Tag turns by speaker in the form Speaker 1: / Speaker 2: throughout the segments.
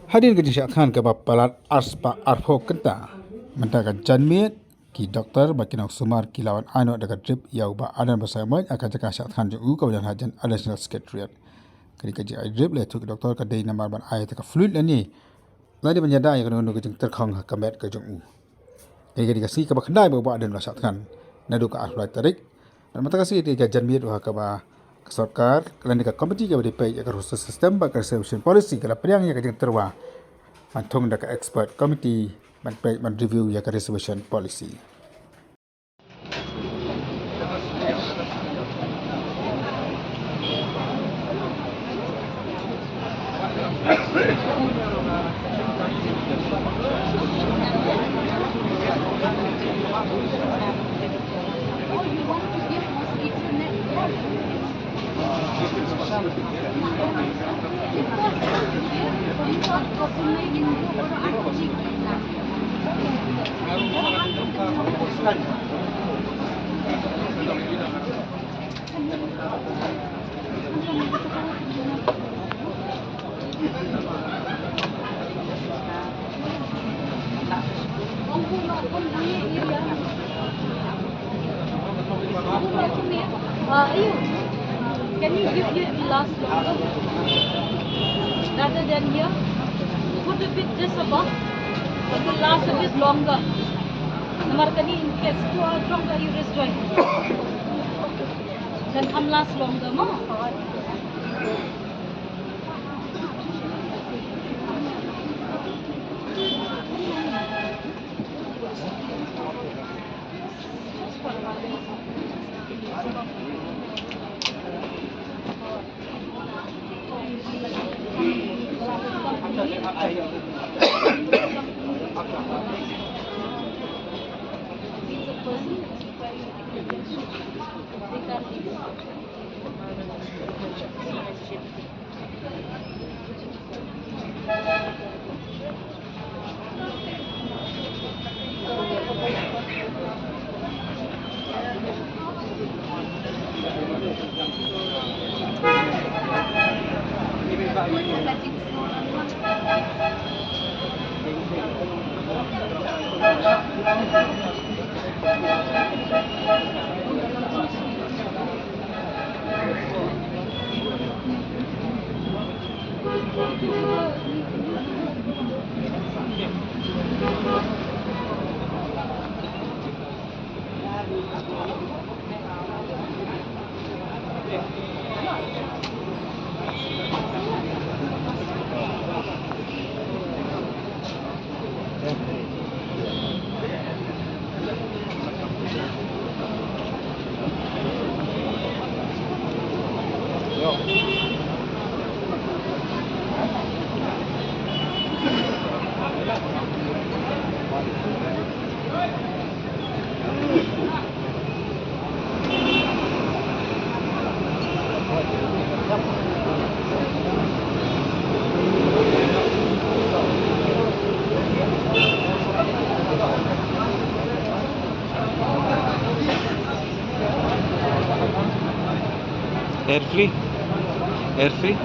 Speaker 1: Hadirin ke akan ke palat arspa arfo kenta mentaka janmiet ki doktor bakinau sumar kilawan ano daga drip yau ba adan bersama akan jaka syatkan ju kawalan hajan additional secretariat kali kaji ai drip le tu doktor ka dei namar ban ai taka fluid ni ladi menyada yang kena ke terkhang kamet ke jung kali kaji kasi ka bakndai ba adan syatkan nadu ka arflai tarik dan mata kasi di janmiet wa ka ba सरकार कल्याण का कमिटी के बड़े पे अगर उस सिस्टम पर reservation policy का परियांग या कहीं तरवा मंथों का एक्सपर्ट कमिटी मन रिव्यू या का reservation policy
Speaker 2: Can you give it last longer rather than here? Put a bit just above. It will last a bit longer. Namarkani in case 2 hours longer you rest join. Then come last longer more.
Speaker 3: Air free? Air free?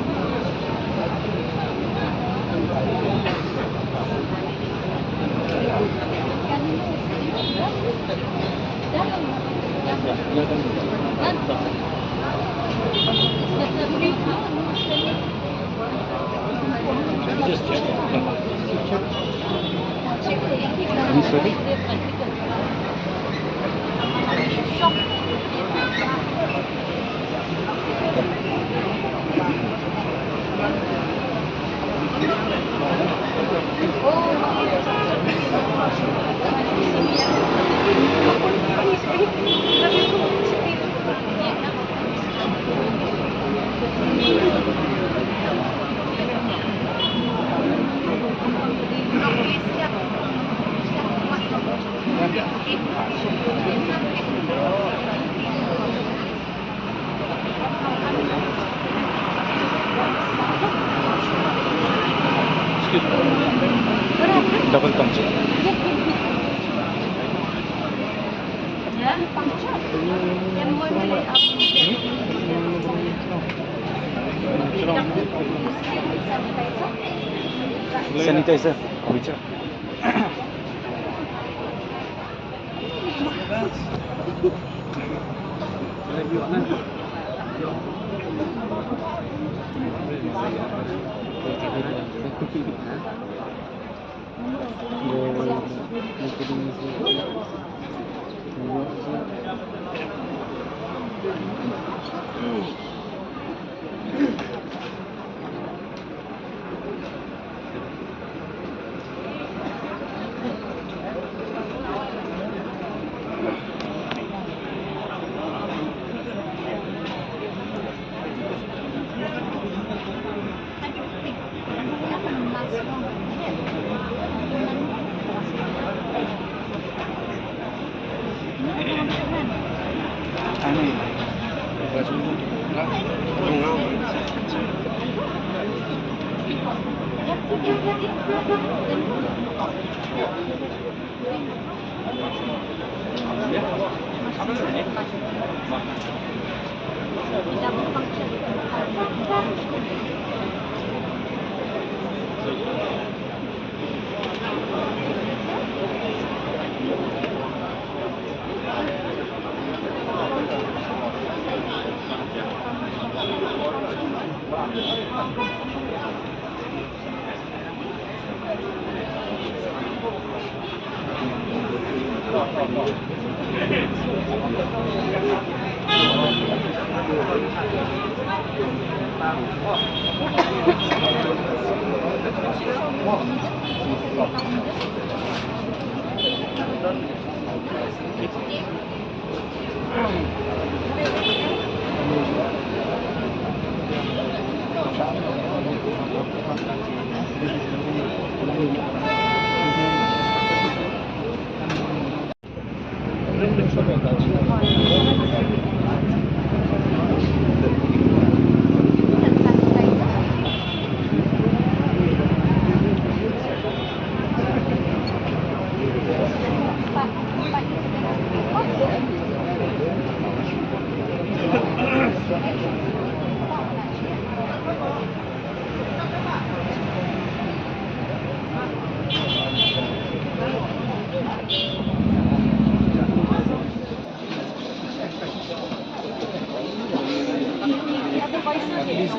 Speaker 3: Just check. You sorry? Double puncture.
Speaker 2: Yeah, puncture. And one sanitizer.
Speaker 3: Sanitizer. Which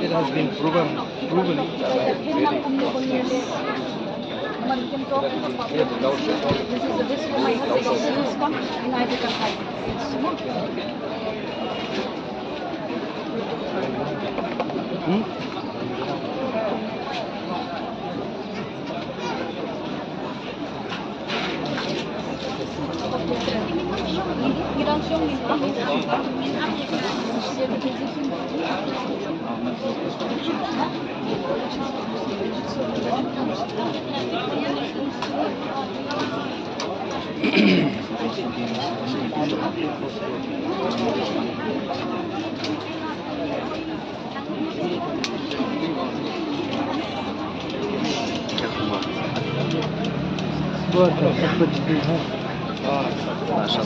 Speaker 2: It has been proven. This is the best for my husband. This one, and I become You don't show me.
Speaker 3: Naša